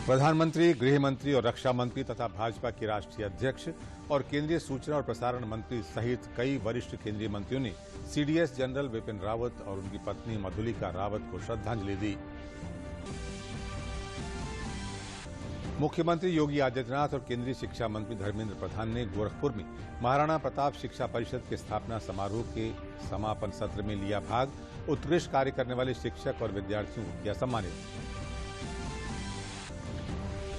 प्रधानमंत्री, गृह मंत्री और रक्षा मंत्री तथा भाजपा के राष्ट्रीय अध्यक्ष और केंद्रीय सूचना और प्रसारण मंत्री सहित कई वरिष्ठ केंद्रीय मंत्रियों ने सीडीएस जनरल बिपिन रावत और उनकी पत्नी मधुलिका रावत को श्रद्धांजलि दी। मुख्यमंत्री योगी आदित्यनाथ और केंद्रीय शिक्षा मंत्री धर्मेंद्र प्रधान ने गोरखपुर में महाराणा प्रताप शिक्षा परिषद के स्थापना समारोह के समापन सत्र में लिया भाग। उत्कृष्ट कार्य करने वाले शिक्षक और विद्यार्थियों को किया सम्मानित।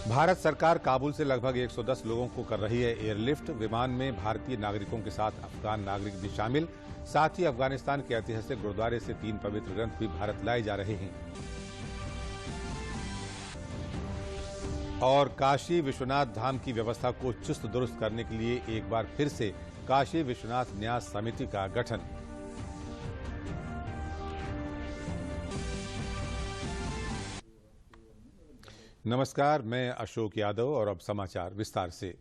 भारत सरकार काबुल से लगभग 110 लोगों को कर रही है एयरलिफ्ट। विमान में भारतीय नागरिकों के साथ अफगान नागरिक भी शामिल। साथ ही अफगानिस्तान के ऐतिहासिक गुरुद्वारे से 3 पवित्र ग्रंथ भी भारत लाए जा रहे हैं। और काशी विश्वनाथ धाम की व्यवस्था को चुस्त दुरुस्त करने के लिए एक बार फिर से काशी विश्वनाथ न्यास समिति का गठन। नमस्कार, मैं अशोक यादव और अब समाचार विस्तार से।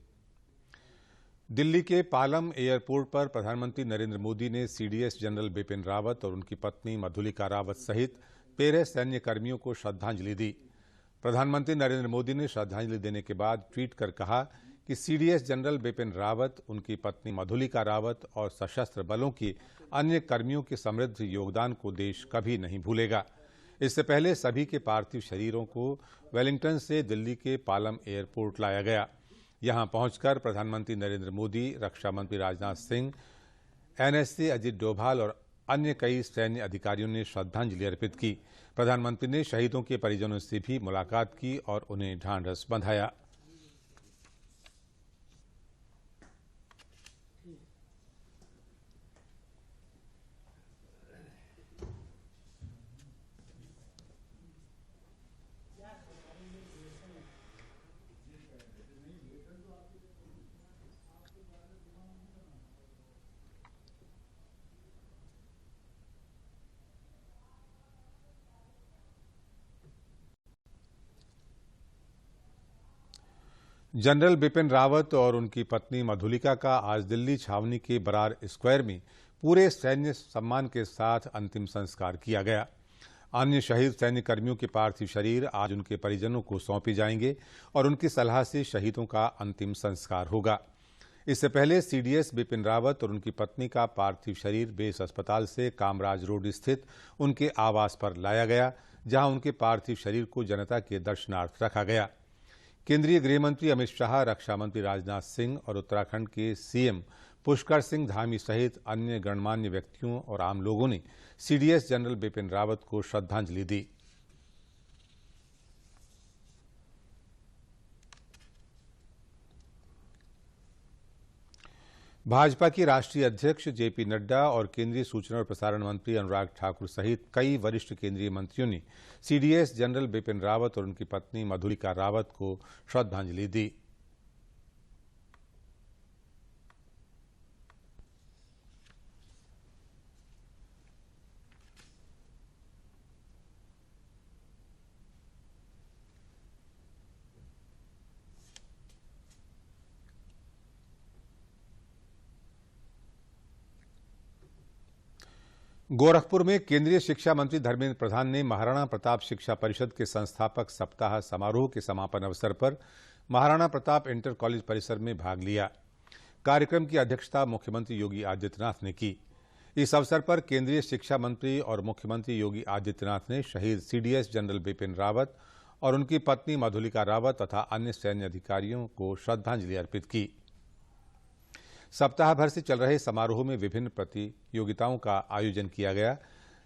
दिल्ली के पालम एयरपोर्ट पर प्रधानमंत्री नरेंद्र मोदी ने सीडीएस जनरल बिपिन रावत और उनकी पत्नी मधुलिका रावत सहित 13 सैन्य कर्मियों को श्रद्धांजलि दी। प्रधानमंत्री नरेंद्र मोदी ने श्रद्धांजलि देने के बाद ट्वीट कर कहा कि सीडीएस जनरल बिपिन रावत, उनकी पत्नी मधुलिका रावत और सशस्त्र बलों के अन्य कर्मियों के समृद्ध योगदान को देश कभी नहीं भूलेगा। इससे पहले सभी के पार्थिव शरीरों को वेलिंगटन से दिल्ली के पालम एयरपोर्ट लाया गया। यहां पहुंचकर प्रधानमंत्री नरेंद्र मोदी, रक्षा मंत्री राजनाथ सिंह, एनएसए अजित डोभाल और अन्य कई सैन्य अधिकारियों ने श्रद्धांजलि अर्पित की। प्रधानमंत्री ने शहीदों के परिजनों से भी मुलाकात की और उन्हें ढांढस बंधाया। जनरल बिपिन रावत और उनकी पत्नी मधुलिका का आज दिल्ली छावनी के बरार स्क्वायर में पूरे सैन्य सम्मान के साथ अंतिम संस्कार किया गया। अन्य शहीद सैन्य कर्मियों के पार्थिव शरीर आज उनके परिजनों को सौंपे जाएंगे और उनकी सलाह से शहीदों का अंतिम संस्कार होगा। इससे पहले सीडीएस बिपिन रावत और उनकी पत्नी का पार्थिव शरीर बेस अस्पताल से कामराज रोड स्थित उनके आवास पर लाया गया, जहां उनके पार्थिव शरीर को जनता के दर्शनार्थ रखा गया। केंद्रीय गृह मंत्री अमित शाह, रक्षा मंत्री राजनाथ सिंह और उत्तराखंड के सीएम पुष्कर सिंह धामी सहित अन्य गणमान्य व्यक्तियों और आम लोगों ने सीडीएस जनरल बिपिन रावत को श्रद्धांजलि दी। भाजपा की राष्ट्रीय अध्यक्ष जेपी नड्डा और केंद्रीय सूचना और प्रसारण मंत्री अनुराग ठाकुर सहित कई वरिष्ठ केंद्रीय मंत्रियों ने सीडीएस जनरल बिपिन रावत और उनकी पत्नी मधुलिका रावत को श्रद्धांजलि दी। गोरखपुर में केंद्रीय शिक्षा मंत्री धर्मेंद्र प्रधान ने महाराणा प्रताप शिक्षा परिषद के संस्थापक सप्ताह समारोह के समापन अवसर पर महाराणा प्रताप इंटर कॉलेज परिसर में भाग लिया। कार्यक्रम की अध्यक्षता मुख्यमंत्री योगी आदित्यनाथ ने की। इस अवसर पर केंद्रीय शिक्षा मंत्री और मुख्यमंत्री योगी आदित्यनाथ ने शहीद सीडीएस जनरल बिपिन रावत और उनकी पत्नी मधुलिका रावत तथा अन्य सैन्य अधिकारियों को श्रद्धांजलि अर्पित की। सप्ताह भर से चल रहे समारोह में विभिन्न प्रतियोगिताओं का आयोजन किया गया,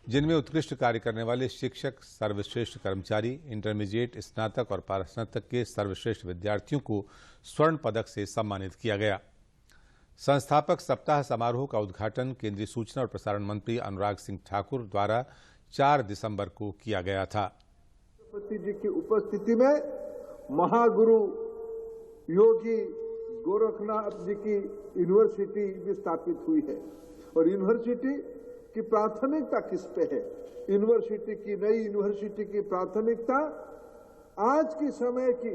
जिनमें उत्कृष्ट कार्य करने वाले शिक्षक, सर्वश्रेष्ठ कर्मचारी, इंटरमीडिएट, स्नातक और परास्नातक के सर्वश्रेष्ठ विद्यार्थियों को स्वर्ण पदक से सम्मानित किया गया। संस्थापक सप्ताह समारोह का उद्घाटन केंद्रीय सूचना और प्रसारण मंत्री अनुराग सिंह ठाकुर द्वारा 4 दिसंबर को किया गया था। राष्ट्रपति जी की उपस्थिति में महागुरु योगी गोरखनाथ जी की यूनिवर्सिटी भी स्थापित हुई है और यूनिवर्सिटी की प्राथमिकता किस पे है? यूनिवर्सिटी की, नई यूनिवर्सिटी की प्राथमिकता आज के समय की,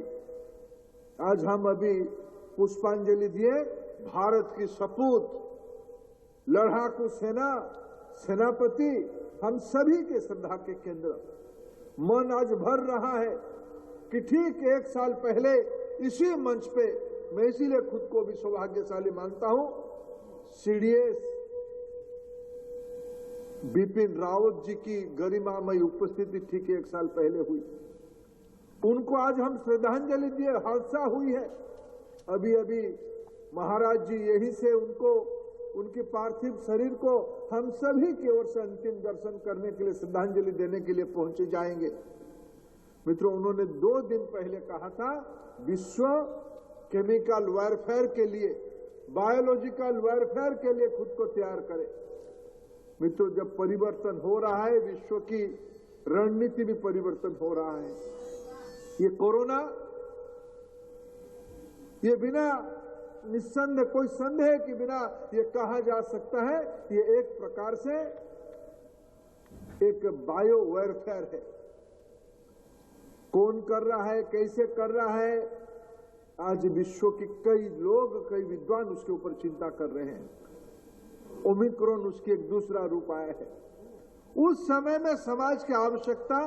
आज हम अभी पुष्पांजलि दिए भारत की सपूत लड़ाकू सेना सेनापति हम सभी के श्रद्धा के केंद्र मन आज भर रहा है कि ठीक 1 साल पहले इसी मंच पे मैं इसीलिए खुद को भी सौभाग्यशाली मानता हूं, सीडीएस बिपिन रावत जी की गरिमामयी उपस्थिति ठीक 1 साल पहले हुई। उनको आज हम श्रद्धांजलि दिए, हादसा हुई है। अभी अभी महाराज जी यहीं से उनको, उनके पार्थिव शरीर को हम सभी की ओर से अंतिम दर्शन करने के लिए, श्रद्धांजलि देने के लिए पहुंचे जाएंगे। मित्रों, उन्होंने 2 दिन पहले कहा था विश्व केमिकल वारफेयर के लिए, बायोलॉजिकल वारफेयर के लिए खुद को तैयार करे। मित्रों, जब परिवर्तन हो रहा है, विश्व की रणनीति भी परिवर्तन हो रहा है। ये कोरोना, ये बिना निस्संदेह, कोई संदेह के बिना ये कहा जा सकता है, ये एक प्रकार से एक बायो वारफेयर है। कौन कर रहा है, कैसे कर रहा है, आज विश्व के कई लोग, कई विद्वान उसके ऊपर चिंता कर रहे हैं। ओमिक्रॉन उसकी एक दूसरा रूप आया है। उस समय में समाज की आवश्यकता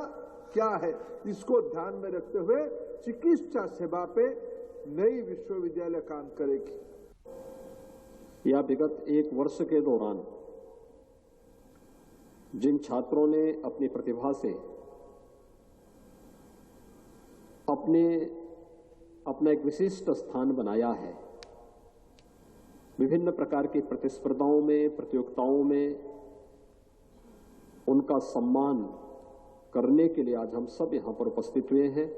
क्या है, इसको ध्यान में रखते हुए चिकित्सा सेवा पे नई विश्वविद्यालय काम करेगी। या विगत 1 वर्ष के दौरान जिन छात्रों ने अपनी प्रतिभा से अपना एक विशिष्ट स्थान बनाया है, विभिन्न प्रकार की प्रतिस्पर्धाओं में, प्रतियोगिताओं में उनका सम्मान करने के लिए आज हम सब यहां पर उपस्थित हुए हैं।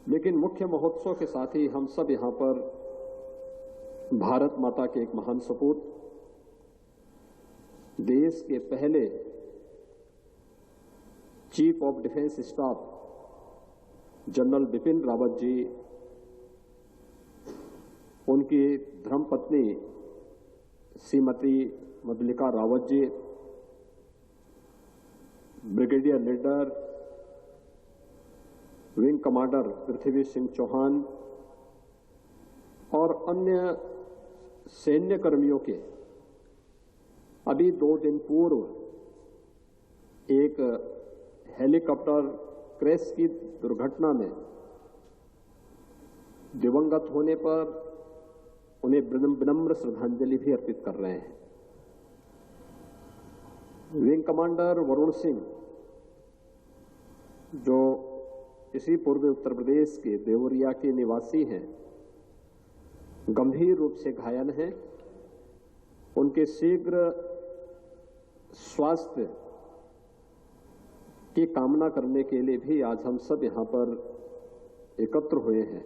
लेकिन मुख्य महोत्सव के साथ ही हम सब यहां पर भारत माता के एक महान सपूत, देश के पहले chief of defence staff general Bipin Rawat ji, उनकी धर्मपत्नी Shrimati Madhulika Rawat ji, brigadier Lidder wing commander Prithvi Singh Chauhan और अन्य सैन्य कर्मियों के अभी 2 दिन पूर्व एक हेलीकॉप्टर क्रैश की दुर्घटना में दिवंगत होने पर उन्हें विनम्र श्रद्धांजलि भी अर्पित कर रहे हैं। विंग कमांडर वरुण सिंह, जो इसी पूर्वी उत्तर प्रदेश के देवरिया के निवासी हैं, गंभीर रूप से घायल हैं। उनके शीघ्र स्वास्थ्य की कामना करने के लिए भी आज हम सब यहां पर एकत्र हुए हैं।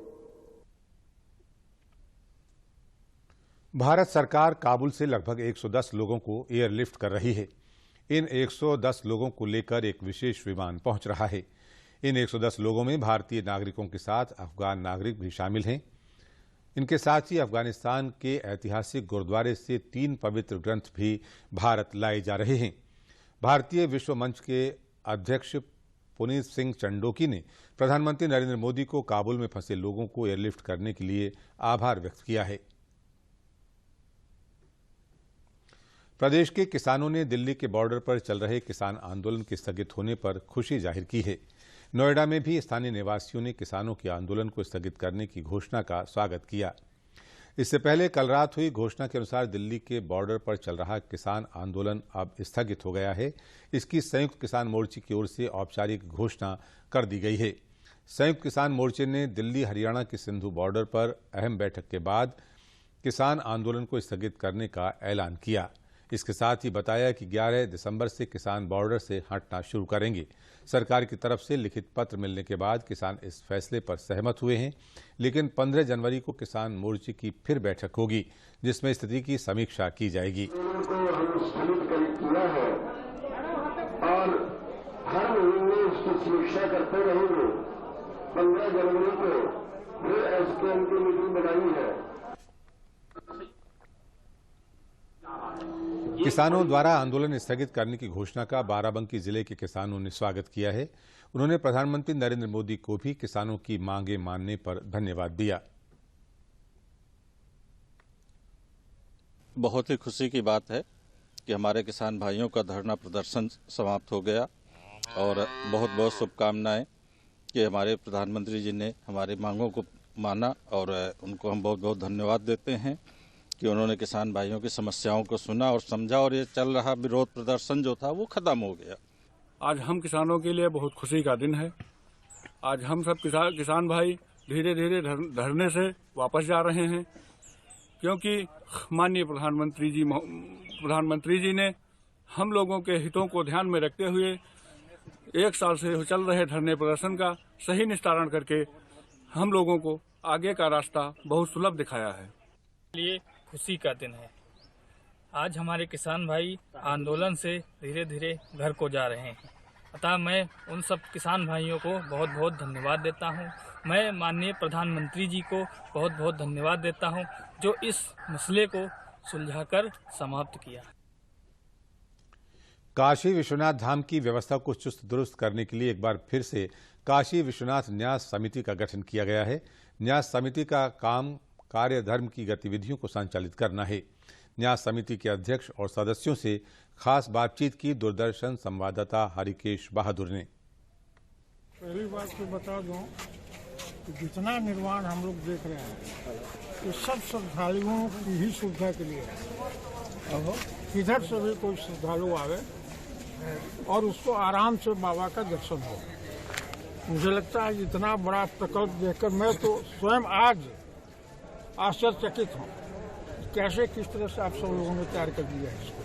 भारत सरकार काबुल से लगभग 110 लोगों को एयरलिफ्ट कर रही है। इन 110 लोगों को लेकर एक विशेष विमान पहुंच रहा है। इन 110 लोगों में भारतीय नागरिकों के साथ अफगान नागरिक भी शामिल हैं। इनके साथ ही अफगानिस्तान के ऐतिहासिक गुरुद्वारे से 3 पवित्र ग्रंथ भी भारत लाए जा रहे हैं। भारतीय विश्व मंच के अध्यक्ष पुनीत सिंह चंडोकी ने प्रधानमंत्री नरेंद्र मोदी को काबुल में फंसे लोगों को एयरलिफ्ट करने के लिए आभार व्यक्त किया है। प्रदेश के किसानों ने दिल्ली के बॉर्डर पर चल रहे किसान आंदोलन के स्थगित होने पर खुशी जाहिर की है। नोएडा में भी स्थानीय निवासियों ने किसानों के आंदोलन को स्थगित करने की घोषणा का स्वागत किया। इससे पहले कल रात हुई घोषणा के अनुसार दिल्ली के बॉर्डर पर चल रहा किसान आंदोलन अब स्थगित हो गया है। इसकी संयुक्त किसान मोर्चे की ओर से औपचारिक घोषणा कर दी गई है। संयुक्त किसान मोर्चे ने दिल्ली हरियाणा के सिंधु बॉर्डर पर अहम बैठक के बाद किसान आंदोलन को स्थगित करने का ऐलान किया। इसके साथ ही बताया कि 11 दिसंबर से किसान बॉर्डर से हटना शुरू करेंगे। सरकार की तरफ से लिखित पत्र मिलने के बाद किसान इस फैसले पर सहमत हुए हैं, लेकिन 15 जनवरी को किसान मोर्चे की फिर बैठक होगी, जिसमें स्थिति की समीक्षा की जाएगी। और हर महीने इसकी समीक्षा करते रहेंगे। 15 जनवरी को फिर एसकेएम की मीटिंग बनाई है। किसानों द्वारा आंदोलन स्थगित करने की घोषणा का बाराबंकी जिले के किसानों ने स्वागत किया है। उन्होंने प्रधानमंत्री नरेंद्र मोदी को भी किसानों की मांगे मानने पर धन्यवाद दिया। बहुत ही खुशी की बात है कि हमारे किसान भाइयों का धरना प्रदर्शन समाप्त हो गया और बहुत बहुत शुभकामनाएं कि हमारे प्रधानमंत्री जी ने हमारी मांगों को माना और उनको हम बहुत बहुत धन्यवाद देते हैं कि उन्होंने किसान भाइयों की समस्याओं को सुना और समझा और ये चल रहा विरोध प्रदर्शन जो था वो खत्म हो गया। आज हम किसानों के लिए बहुत खुशी का दिन है। आज हम सब किसान भाई धीरे धीरे धरने से वापस जा रहे हैं, क्योंकि माननीय प्रधानमंत्री जी ने हम लोगों के हितों को ध्यान में रखते हुए 1 साल से चल रहे धरने प्रदर्शन का सही निस्तारण करके हम लोगों को आगे का रास्ता बहुत सुलभ दिखाया है। लिए खुशी का दिन है। आज हमारे किसान भाई आंदोलन से धीरे धीरे घर को जा रहे हैं। अतः मैं उन सब किसान भाइयों को बहुत बहुत धन्यवाद देता हूं। मैं माननीय प्रधानमंत्री जी को बहुत बहुत धन्यवाद देता हूं जो इस मसले को सुलझाकर समाप्त किया। काशी विश्वनाथ धाम की व्यवस्था को चुस्त दुरुस्त करने के लिए एक बार फिर से काशी विश्वनाथ न्यास समिति का गठन किया गया है। न्यास समिति का काम कार्य धर्म की गतिविधियों को संचालित करना है। न्यास समिति के अध्यक्ष और सदस्यों से खास बातचीत की दूरदर्शन संवाददाता हरिकेश बहादुर ने। पहली बात तो बता दूं कि जितना निर्माण हम लोग देख रहे हैं ये सब श्रद्धालुओं की ही सुविधा के लिए है। किधर से भी कोई श्रद्धालु आवे और उसको आराम से बाबा का दर्शन हो। मुझे लगता है इतना बड़ा प्रकल्प देखकर मैं तो स्वयं आज आश्चर्यचकित हूँ कैसे किस तरह से आप सब लोगों ने तैयार कर दिया है इसको।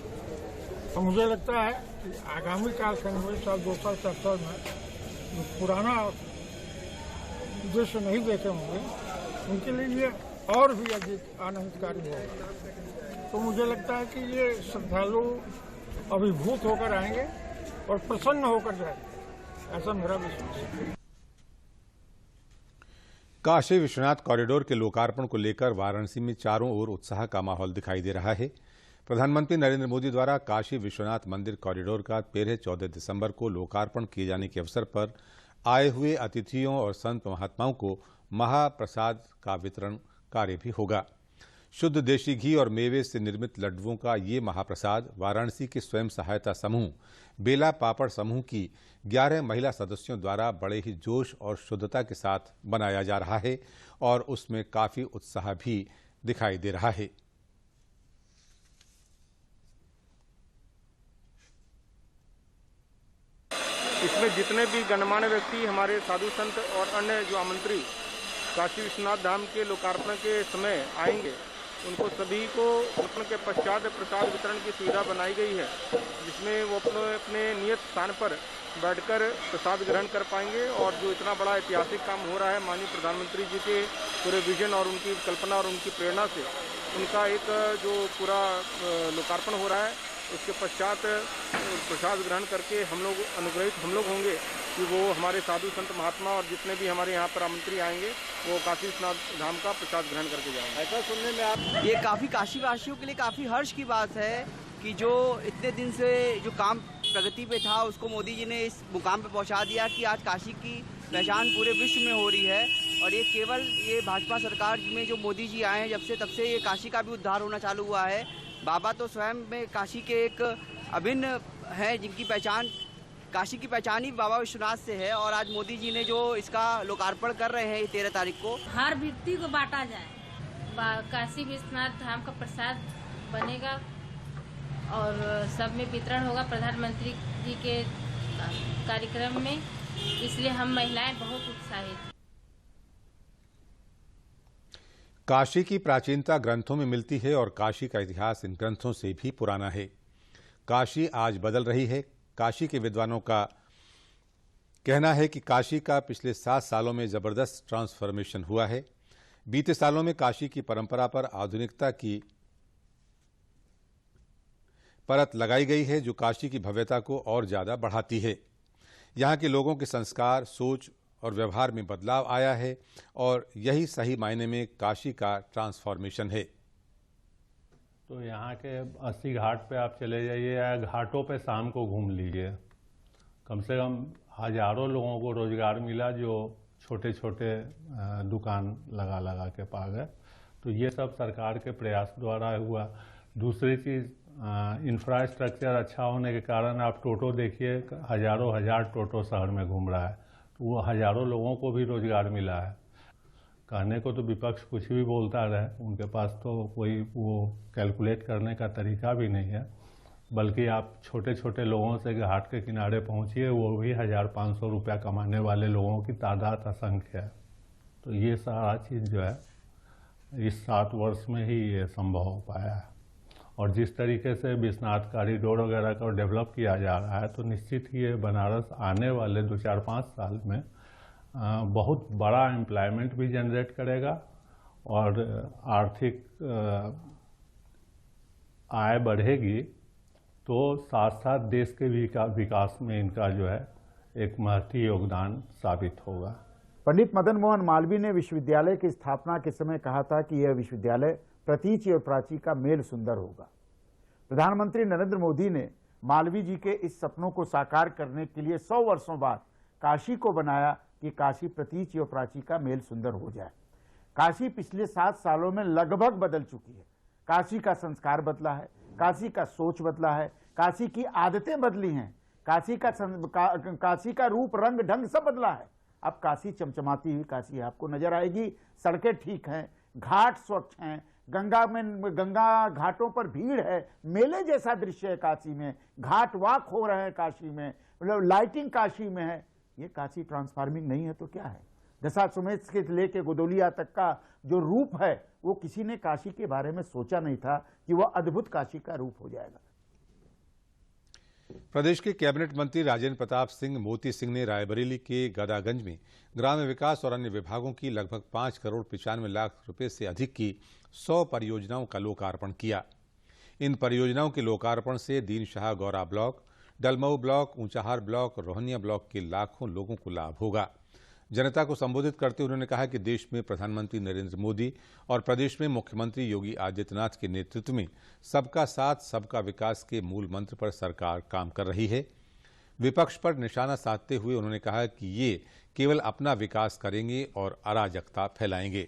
तो मुझे लगता है कि आगामी कालखंड में साल 2 साल 4 साल में पुराना दृश्य नहीं देखे होंगे उनके लिए ये और भी अधिक आनंदकारी होगा। तो मुझे लगता है कि ये श्रद्धालु अभिभूत होकर आएंगे और प्रसन्न होकर जाएंगे, ऐसा मेरा विश्वास है। काशी विश्वनाथ कॉरिडोर के लोकार्पण को लेकर वाराणसी में चारों ओर उत्साह का माहौल दिखाई दे रहा है। प्रधानमंत्री नरेंद्र मोदी द्वारा काशी विश्वनाथ मंदिर कॉरिडोर का 13-14 दिसंबर को लोकार्पण किए जाने के अवसर पर आए हुए अतिथियों और संत महात्माओं को महाप्रसाद का वितरण कार्य भी होगा। शुद्ध देशी घी और मेवे से निर्मित लड्डुओं का ये महाप्रसाद वाराणसी के स्वयं सहायता समूह बेला पापड़ समूह की 11 महिला सदस्यों द्वारा बड़े ही जोश और शुद्धता के साथ बनाया जा रहा है और उसमें काफी उत्साह भी दिखाई दे रहा है। इसमें जितने भी गणमान्य व्यक्ति हमारे साधु संत और अन्य जो आमंत्री काशी विश्वनाथ धाम के लोकार्पण के समय आएंगे उनको सभी को लोकार्पण के पश्चात प्रसाद वितरण की सुविधा बनाई गई है, जिसमें वो अपने नियत स्थान पर बैठकर प्रसाद ग्रहण कर पाएंगे। और जो इतना बड़ा ऐतिहासिक काम हो रहा है माननीय प्रधानमंत्री जी के पूरे विजन और उनकी कल्पना और उनकी प्रेरणा से उनका एक जो पूरा लोकार्पण हो रहा है उसके पश्चात प्रसाद ग्रहण करके हम लोग अनुग्रहित हम लोग होंगे कि वो हमारे साधु संत महात्मा और जितने भी हमारे यहाँ पर आमंत्री आएंगे वो काशी विश्वनाथ धाम का प्रसाद ग्रहण करके जाएंगे। ऐसा सुनने में आप ये काफ़ी काशी वासियों के लिए काफ़ी हर्ष की बात है कि जो इतने दिन से जो काम प्रगति पे था उसको मोदी जी ने इस मुकाम पे पहुँचा दिया कि आज काशी की पहचान पूरे विश्व में हो रही है। और ये केवल ये भाजपा सरकार में जो मोदी जी आए हैं जब से तब से ये काशी का भी उद्धार होना चालू हुआ है। बाबा तो स्वयं में काशी के एक अभिन्न है जिनकी पहचान काशी की पहचान ही बाबा विश्वनाथ से है। और आज मोदी जी ने जो इसका लोकार्पण कर रहे हैं 13 तारीख को हर व्यक्ति को बांटा जाए, काशी विश्वनाथ धाम का प्रसाद बनेगा और सब में वितरण होगा प्रधानमंत्री जी के कार्यक्रम में, इसलिए हम महिलाएं बहुत उत्साहित। काशी की प्राचीनता ग्रंथों में मिलती है और काशी का इतिहास इन ग्रंथों से भी पुराना है। काशी आज बदल रही है। काशी के विद्वानों का कहना है कि काशी का पिछले 7 सालों में जबरदस्त ट्रांसफॉर्मेशन हुआ है। बीते सालों में काशी की परंपरा पर आधुनिकता की परत लगाई गई है जो काशी की भव्यता को और ज्यादा बढ़ाती है। यहाँ के लोगों के संस्कार, सोच और व्यवहार में बदलाव आया है और यही सही मायने में काशी का ट्रांसफॉर्मेशन है। तो यहाँ के 80 घाट पे आप चले जाइए या घाटों पे शाम को घूम लीजिए, कम से कम हजारों लोगों को रोजगार मिला जो छोटे छोटे दुकान लगा के पा गए। तो ये सब सरकार के प्रयास द्वारा हुआ। दूसरी चीज़ इंफ्रास्ट्रक्चर अच्छा होने के कारण आप टोटो देखिए, हजार टोटो शहर में घूम रहा है, तो वो हजारों लोगों को भी रोजगार मिला है। कहने को तो विपक्ष कुछ भी बोलता रहे, उनके पास तो कोई वो कैलकुलेट करने का तरीका भी नहीं है। बल्कि आप छोटे छोटे लोगों से घाट के किनारे पहुंचिए, वो भी 1500 रुपया कमाने वाले लोगों की तादाद असंख्य है। तो ये सारा चीज़ जो है इस 7 वर्ष में ही ये संभव हो पाया है। और जिस तरीके से विश्वनाथ कॉरिडोर वगैरह को डेवलप किया जा रहा है, तो निश्चित ही ये बनारस आने वाले 2-4-5 साल में बहुत बड़ा एम्प्लॉयमेंट भी जनरेट करेगा और आर्थिक आय बढ़ेगी, तो साथ साथ देश के विकास में इनका जो है एक महती योगदान साबित होगा। पंडित मदन मोहन मालवीय ने विश्वविद्यालय की स्थापना के समय कहा था कि यह विश्वविद्यालय प्रतीचि और प्राची का मेल सुंदर होगा। प्रधानमंत्री नरेंद्र मोदी ने मालवीय जी के इस सपनों को साकार करने के लिए 100 वर्षों बाद काशी को बनाया कि काशी प्रतीचि और प्राची का मेल सुंदर हो जाए। काशी पिछले 7 सालों में लगभग बदल चुकी है। काशी का संस्कार बदला है, काशी का सोच बदला है, काशी की आदतें बदली हैं, काशी का रूप रंग ढंग सब बदला है। अब काशी चमचमाती हुई काशी आपको नजर आएगी। सड़कें ठीक हैं, घाट स्वच्छ हैं, गंगा घाटों पर भीड़ है, मेले जैसा दृश्य है काशी में, घाट वाक हो रहे हैं काशी में, मतलब लाइटिंग काशी में है। ये काशी ट्रांसफार्मिंग नहीं है तो क्या है? दशाश्वमेध से लेके गोदोलिया तक का जो रूप है, वो किसी ने काशी के बारे में सोचा नहीं था कि वह अद्भुत काशी का रूप हो जाएगा। प्रदेश के कैबिनेट मंत्री राजेंद्र प्रताप सिंह मोती सिंह ने रायबरेली के गदागंज में ग्राम्य विकास और अन्य विभागों की लगभग 5 करोड़ 95 लाख रुपए से अधिक की 100 परियोजनाओं का लोकार्पण किया। इन परियोजनाओं के लोकार्पण से Deenshah Gaura block, Dalmau block, Unchahar block और रोहनिया ब्लॉक के लाखों लोगों को लाभ होगा। जनता को संबोधित करते हुए उन्होंने कहा कि देश में प्रधानमंत्री नरेंद्र मोदी और प्रदेश में मुख्यमंत्री योगी आदित्यनाथ के नेतृत्व में सबका साथ सबका विकास के मूल मंत्र पर सरकार काम कर रही है। विपक्ष पर निशाना साधते हुए उन्होंने कहा कि ये केवल अपना विकास करेंगे और अराजकता फैलाएंगे।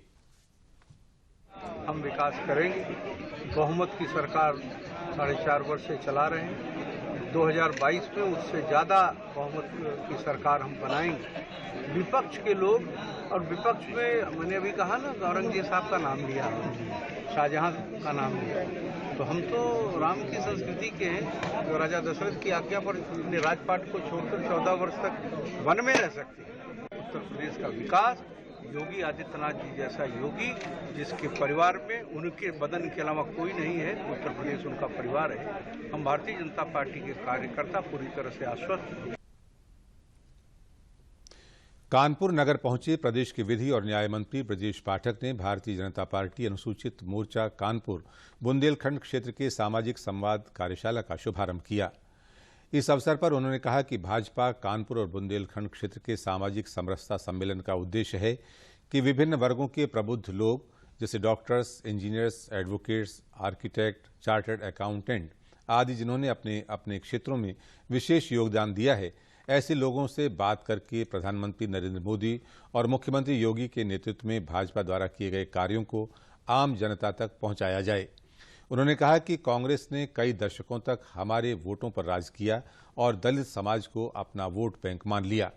हम विकास करेंगे, बहुमत की सरकार 4.5 वर्ष से चला रहे हैं। 2022 में उससे ज़्यादा बहुमत की सरकार हम बनाएंगे। विपक्ष के लोग, और विपक्ष में मैंने अभी कहा ना, औरंगजेब साहब का नाम लिया, शाहजहां का नाम लिया, तो हम तो राम की संस्कृति के हैं, जो राजा दशरथ की आज्ञा पर अपने राजपाट को छोड़कर 14 वर्ष तक वन में रह सकते हैं। उत्तर प्रदेश का विकास, योगी आदित्यनाथ जी जैसा योगी जिसके परिवार में उनके बदन के अलावा कोई नहीं है, उत्तर प्रदेश उनका परिवार है। हम भारतीय जनता पार्टी के कार्यकर्ता पूरी तरह से आश्वस्त हैं। कानपुर नगर पहुंचे प्रदेश के विधि और न्याय मंत्री ब्रजेश पाठक ने भारतीय जनता पार्टी अनुसूचित मोर्चा कानपुर बुंदेलखंड क्षेत्र के सामाजिक संवाद कार्यशाला का शुभारंभ किया। इस अवसर पर उन्होंने कहा कि भाजपा कानपुर और बुंदेलखंड क्षेत्र के सामाजिक समरसता सम्मेलन का उद्देश्य है कि विभिन्न वर्गों के प्रबुद्ध लोग जैसे doctors, engineers, advocates, architect, chartered accountant आदि जिन्होंने अपने अपने क्षेत्रों में विशेष योगदान दिया है, ऐसे लोगों से बात करके प्रधानमंत्री नरेंद्र मोदी और मुख्यमंत्री योगी के नेतृत्व में भाजपा द्वारा किए गए कार्यों को आम जनता तक पहुंचाया जाए। उन्होंने कहा कि कांग्रेस ने कई दशकों तक हमारे वोटों पर राज किया और दलित समाज को अपना वोट बैंक मान लिया।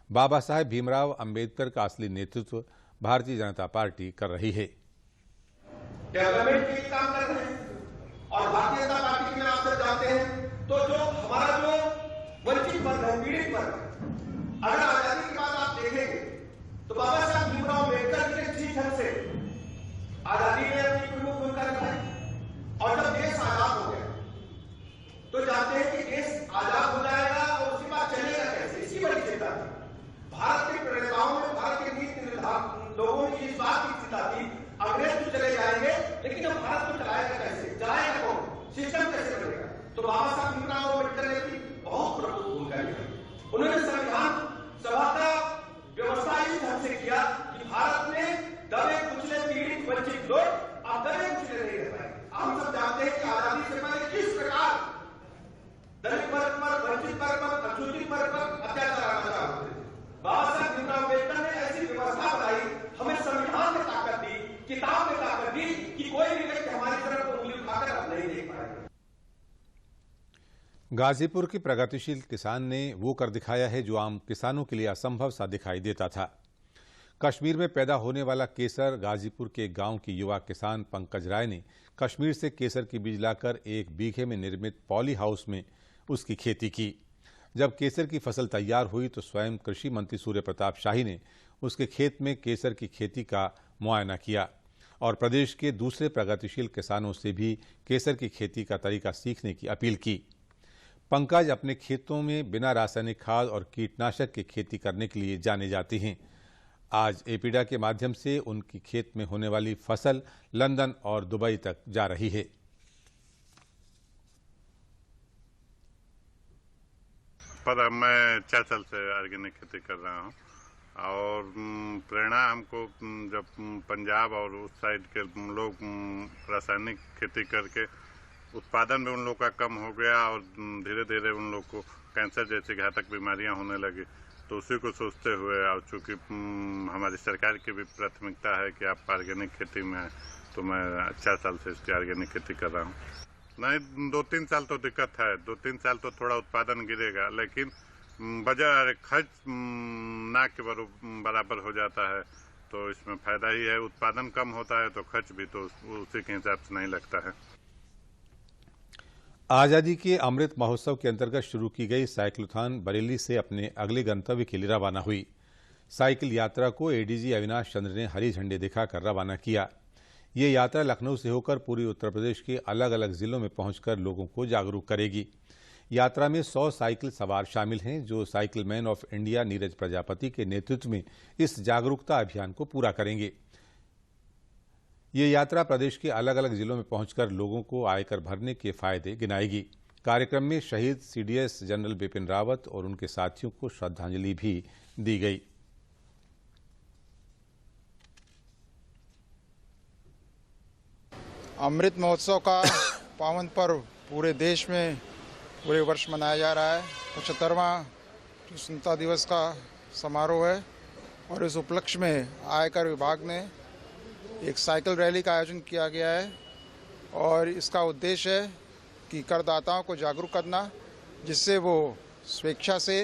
बाबा साहेब भीमराव अंबेडकर का असली नेतृत्व भारतीय जनता पार्टी कर रही है। डेवलपमेंट के काम कर रहे हैं और भारतीय जनता पार्टी में आप सब जानते हैं, तो जो हमारा जो वंचित वर्ग है, पीड़ित वर्ग, अगर आजादी के बाद आप देखेंगे तो बाबा साहब भीमराव अम्बेडकर ने जिस ढंग से आजादी में अपनी प्रमुख भूमिका निभाई और जब देश आजाद हो गया तो जानते हैं कि देश आजाद हो जाएगा और उसके बाद चलेगा कैसे, इसकी बड़ी चिंता थी। भारत के प्रणेताओं में, भारत के नीति निर्धारक लोगों की इस बात की चिंता थी, अंग्रेज तो चले जाएंगे लेकिन अब भारत को चलाएगा कैसे, चलाएगा कौन, सिस्टम कैसे बनेगा। तो बाबा साहब भीमराव अम्बेडकर ने बहुत प्रमुख भूमिका निभाई। उन्होंने संविधान सभा गाजीपुर के प्रगतिशील किसान ने वो कर दिखाया है जो आम किसानों के लिए असंभव सा दिखाई देता था। कश्मीर में पैदा होने वाला केसर गाजीपुर के गांव की युवा किसान पंकज राय ने कश्मीर से केसर की बीज लाकर 1 बीघे में निर्मित पॉली हाउस में उसकी खेती की। जब केसर की फसल तैयार हुई तो स्वयं कृषि मंत्री सूर्य प्रताप शाही ने उसके खेत में केसर की खेती का मुआयना किया और प्रदेश के दूसरे प्रगतिशील किसानों से भी केसर की खेती का तरीका सीखने की अपील की। पंकज अपने खेतों में बिना रासायनिक खाद और कीटनाशक की खेती करने के लिए जाने जाते हैं। आज एपीडा के माध्यम से उनकी खेत में होने वाली फसल लंदन और दुबई तक जा रही है। पर मैं 4 साल से ऑर्गेनिक खेती कर रहा हूँ और प्रेरणा हमको जब पंजाब और उस साइड के लोग रासायनिक खेती करके उत्पादन भी उन लोग का कम हो गया और धीरे धीरे उन लोग को कैंसर जैसी घातक बीमारियां होने लगी, तो उसी को सोचते हुए और चूँकि हमारी सरकार की भी प्राथमिकता है कि आप ऑर्गेनिक खेती में हैं, तो मैं 4 साल से इसकी ऑर्गेनिक खेती कर रहा हूँ। नहीं, 2-3 साल तो दिक्कत है, 2-3 साल तो थोड़ा उत्पादन गिरेगा, लेकिन बाजार खर्च ना के बराबर हो जाता है, तो इसमें फायदा ही है। उत्पादन कम होता है तो खर्च भी तो उसी के हिसाब से नहीं लगता है। आज़ादी के अमृत महोत्सव के अंतर्गत शुरू की गई साइक्लोथॉन बरेली से अपने अगले गंतव्य के लिए रवाना हुई। साइकिल यात्रा को एडीजी अविनाश चंद्र ने हरी झंडी दिखाकर रवाना किया। ये यात्रा लखनऊ से होकर पूरी उत्तर प्रदेश के अलग अलग जिलों में पहुंचकर लोगों को जागरूक करेगी। यात्रा में 100 साइकिल सवार शामिल हैं जो cycle man of India Neeraj Prajapati के नेतृत्व में इस जागरूकता अभियान को पूरा करेंगे। ये यात्रा प्रदेश के अलग अलग जिलों में पहुंचकर लोगों को आयकर भरने के फायदे गिनाएगी। कार्यक्रम में शहीद सीडीएस जनरल बिपिन रावत और उनके साथियों को श्रद्धांजलि भी दी गई। अमृत महोत्सव का पावन पर्व पूरे देश में पूरे वर्ष मनाया जा रहा है। 75वां स्वतंत्रता दिवस का समारोह है और इस उपलक्ष्य में आयकर विभाग ने एक साइकिल रैली का आयोजन किया गया है और इसका उद्देश्य है कि करदाताओं को जागरूक करना, जिससे वो स्वेच्छा से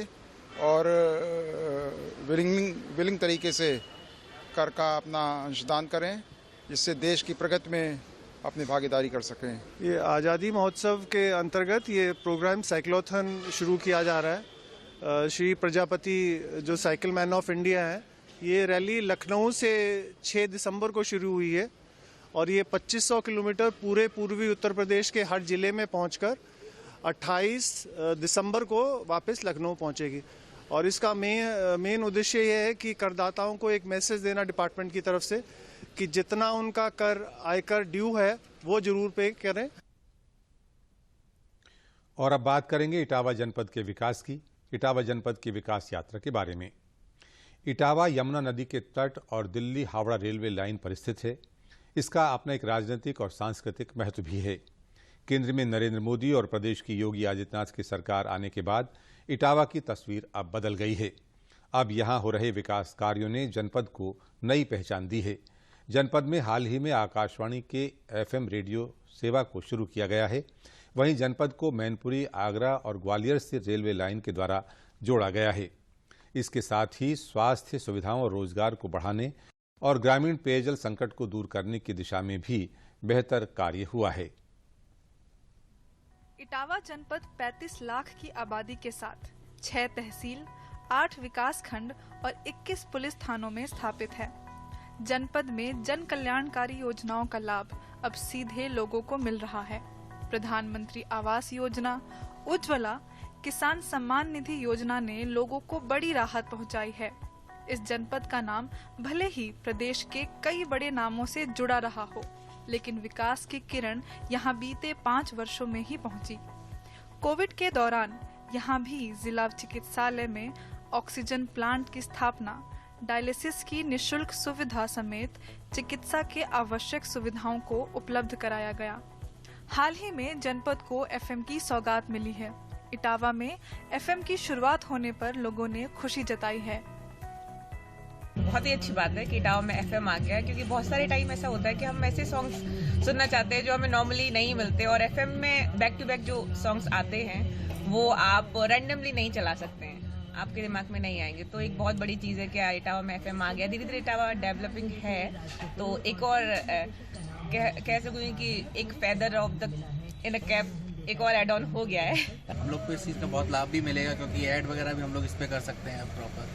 और विलिंग तरीके से कर का अपना अंशदान करें, जिससे देश की प्रगति में अपनी भागीदारी कर सकें। ये आज़ादी महोत्सव के अंतर्गत ये प्रोग्राम साइक्लोथॉन शुरू किया जा रहा है। श्री प्रजापति जो साइकिल मैन ऑफ इंडिया है, ये रैली लखनऊ से 6 दिसंबर को शुरू हुई है और ये 2500 किलोमीटर पूरे पूर्वी उत्तर प्रदेश के हर जिले में पहुंचकर 28 दिसंबर को वापस लखनऊ पहुंचेगी। और इसका मेन उद्देश्य ये है कि करदाताओं को एक मैसेज देना डिपार्टमेंट की तरफ से कि जितना उनका कर आयकर ड्यू है वो जरूर पे करें। और अब बात करेंगे इटावा जनपद के विकास की। इटावा जनपद की विकास यात्रा के बारे में। इटावा यमुना नदी के तट और दिल्ली हावड़ा रेलवे लाइन पर स्थित है। इसका अपना एक राजनीतिक और सांस्कृतिक महत्व भी है। केंद्र में नरेंद्र मोदी और प्रदेश की योगी आदित्यनाथ की सरकार आने के बाद इटावा की तस्वीर अब बदल गई है। अब यहां हो रहे विकास कार्यों ने जनपद को नई पहचान दी है। जनपद में हाल ही में आकाशवाणी के एफएम रेडियो सेवा को शुरू किया गया है। वहीं जनपद को मैनपुरी, आगरा और ग्वालियर से रेलवे लाइन के द्वारा जोड़ा गया है। इसके साथ ही स्वास्थ्य सुविधाओं और रोजगार को बढ़ाने और ग्रामीण पेयजल संकट को दूर करने की दिशा में भी बेहतर कार्य हुआ है। इटावा जनपद 35 लाख की आबादी के साथ 6 तहसील, 8 विकास खंड और 21 पुलिस थानों में स्थापित है। जनपद में जन कल्याणकारी योजनाओं का लाभ अब सीधे लोगों को मिल रहा है। प्रधानमंत्री आवास योजना, उज्ज्वला, किसान सम्मान निधि योजना ने लोगों को बड़ी राहत पहुंचाई है। इस जनपद का नाम भले ही प्रदेश के कई बड़े नामों से जुड़ा रहा हो, लेकिन विकास की किरण यहाँ बीते 5 वर्षों में ही पहुंची। कोविड के दौरान यहाँ भी जिला चिकित्सालय में ऑक्सीजन प्लांट की स्थापना, डायलिसिस की निशुल्क सुविधा समेत चिकित्सा के आवश्यक सुविधाओं को उपलब्ध कराया गया। हाल ही में जनपद को एफएम की सौगात मिली है। इटावा में एफएम की शुरुआत होने पर लोगों ने खुशी जताई है। बहुत ही अच्छी बात है कि इटावा में एफएम आ गया, क्योंकि बहुत सारे टाइम ऐसा होता है कि हम ऐसे सॉन्ग्स सुनना चाहते हैं जो हमें नॉर्मली नहीं मिलते, और एफएम में बैक टू बैक जो सॉन्ग्स आते हैं वो आप रैंडमली नहीं चला सकते हैं, आपके दिमाग में नहीं आएंगे। तो एक बहुत बड़ी चीज़ है कि इटावा में FM आ गया। धीरे धीरे इटावा डेवलपिंग है, तो एक और कह सकूँ कि एक feather of the in a cap, एक और एड ऑन हो गया है। हम लोग को इस चीज़ का बहुत लाभ भी मिलेगा, क्योंकि ऐड वगैरह भी हम लोग इस पे कर सकते हैं प्रॉपर,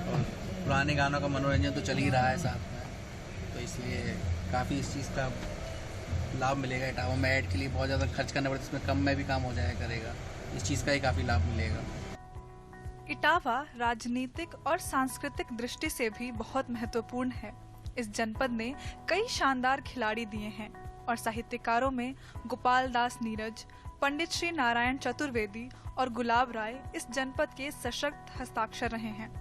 और पुराने गानों का मनोरंजन तो चल ही रहा है साथ में, तो इसलिए काफ़ी इस चीज़ का लाभ मिलेगा। इटावा में ऐड के लिए बहुत ज़्यादा खर्च करना पड़ता है, इसमें कम में भी काम हो जाया करेगा, इस चीज़ का ही काफ़ी लाभ मिलेगा। इटावा राजनीतिक और सांस्कृतिक दृष्टि से भी बहुत महत्वपूर्ण है। इस जनपद ने कई शानदार खिलाड़ी दिए हैं और साहित्यकारों में गोपाल दास नीरज, पंडित श्री नारायण चतुर्वेदी और गुलाब राय इस जनपद के सशक्त हस्ताक्षर रहे हैं।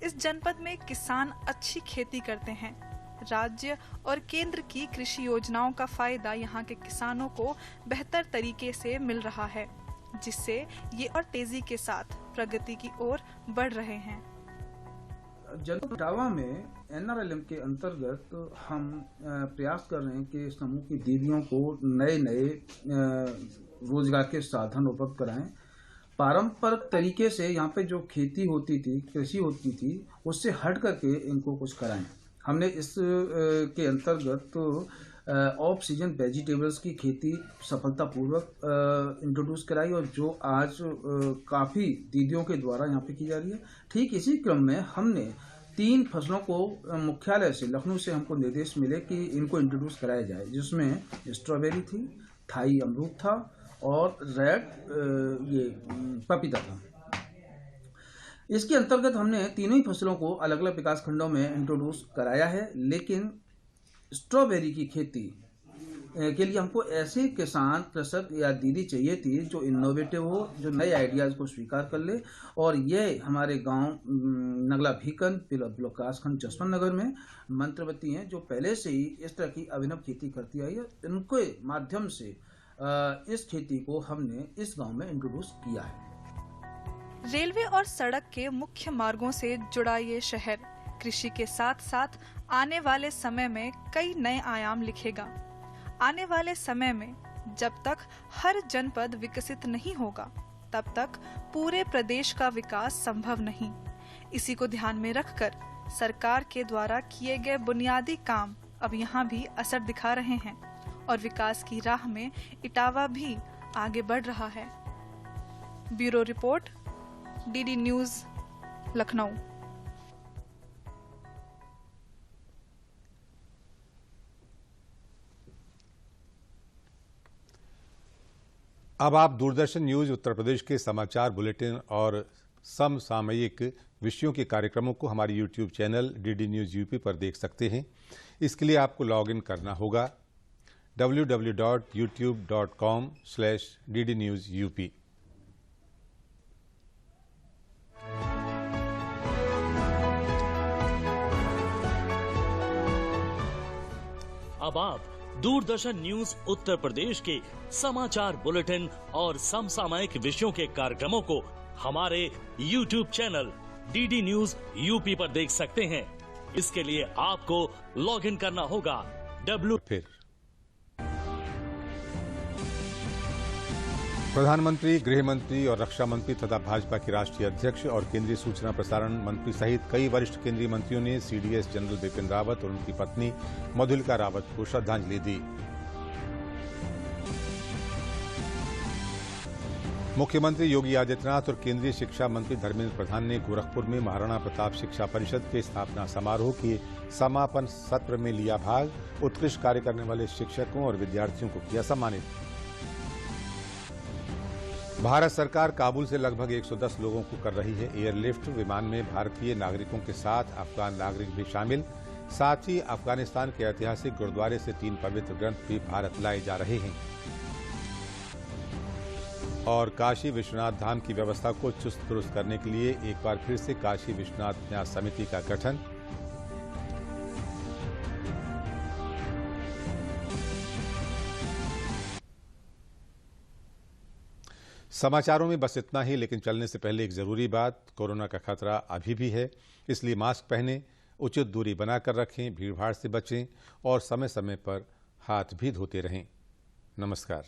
इस जनपद में किसान अच्छी खेती करते हैं। राज्य और केंद्र की कृषि योजनाओं का फायदा यहाँ के किसानों को बेहतर तरीके से मिल रहा है, जिससे ये और तेजी के साथ प्रगति की ओर बढ़ रहे हैं। जनपद इटावा में NRLM के अंतर्गत हम प्रयास कर रहे हैं कि समूह की दीदियों को नए नए रोजगार के साधन उपलब्ध कराएं। पारंपरिक तरीके से यहाँ पे जो खेती होती थी, कृषि होती थी, उससे हट करके इनको कुछ कराएं। हमने इस के अंतर्गत ऑफ सीजन वेजिटेबल्स की खेती सफलतापूर्वक इंट्रोड्यूस कराई, और जो आज काफ़ी दीदियों के द्वारा यहाँ पे की जा रही है। ठीक इसी क्रम में हमने 3 फसलों को मुख्यालय से, लखनऊ से हमको निर्देश मिले कि इनको इंट्रोड्यूस कराया जाए, जिसमें स्ट्रॉबेरी थी, थाई अमरूद था और रेड ये पपीता था। इसके अंतर्गत हमने तीनों ही फसलों को अलग अलग विकास खंडों में इंट्रोड्यूस कराया है, लेकिन स्ट्रॉबेरी की खेती के लिए हमको ऐसे किसान, कृषक या दीदी चाहिए थी जो इनोवेटिव हो, जो नए आइडियाज़ को स्वीकार कर ले, और ये हमारे गांव नगला भीकन विकास खंड जसवंत नगर में मंत्रवती हैं, जो पहले से ही इस तरह की अभिनव खेती करती आई है। इनके माध्यम से इस खेती को हमने इस गाँव में इंट्रोड्यूस किया है। रेलवे और सड़क के मुख्य मार्गों से जुड़ा ये शहर कृषि के साथ साथ आने वाले समय में कई नए आयाम लिखेगा। आने वाले समय में जब तक हर जनपद विकसित नहीं होगा, तब तक पूरे प्रदेश का विकास संभव नहीं। इसी को ध्यान में रखकर सरकार के द्वारा किए गए बुनियादी काम अब यहाँ भी असर दिखा रहे हैं और विकास की राह में इटावा भी आगे बढ़ रहा है। Bureau report, DD news, Lucknow. अब आप दूरदर्शन न्यूज उत्तर प्रदेश के समाचार बुलेटिन और समसामयिक विषयों के कार्यक्रमों को हमारे YouTube channel DD news UP पर देख सकते हैं। इसके लिए आपको लॉगिन करना होगा www.youtube.com/ddnewsup। अब आप दूरदर्शन न्यूज उत्तर प्रदेश के समाचार बुलेटिन और समसामयिक विषयों के कार्यक्रमों को हमारे YouTube channel DD news UP पर देख सकते हैं। इसके लिए आपको लॉगिन करना होगा प्रधानमंत्री, गृह मंत्री और रक्षा मंत्री तथा भाजपा के राष्ट्रीय अध्यक्ष और केंद्रीय सूचना प्रसारण मंत्री सहित कई वरिष्ठ केंद्रीय मंत्रियों ने CDS जनरल बिपिन रावत और उनकी पत्नी मधुलिका रावत को श्रद्धांजलि दी। मुख्यमंत्री योगी आदित्यनाथ और केंद्रीय शिक्षा मंत्री धर्मेंद्र प्रधान ने गोरखपुर में महाराणा प्रताप शिक्षा परिषद के स्थापना समारोह के समापन सत्र में लिया भाग। उत्कृष्ट कार्य करने वाले शिक्षकों और विद्यार्थियों को किया सम्मानित। भारत सरकार काबुल से लगभग 110 लोगों को कर रही है एयरलिफ्ट। विमान में भारतीय नागरिकों के साथ अफगान नागरिक भी शामिल। साथ ही अफगानिस्तान के ऐतिहासिक गुरुद्वारे से 3 पवित्र ग्रंथ भी भारत लाए जा रहे हैं। और काशी विश्वनाथ धाम की व्यवस्था को चुस्त दुरुस्त करने के लिए एक बार फिर से काशी विश्वनाथ न्यास समिति का गठन। समाचारों में बस इतना ही, लेकिन चलने से पहले एक जरूरी बात। कोरोना का खतरा अभी भी है, इसलिए मास्क पहनें, उचित दूरी बनाकर रखें, भीड़भाड़ से बचें और समय समय पर हाथ भी धोते रहें। नमस्कार।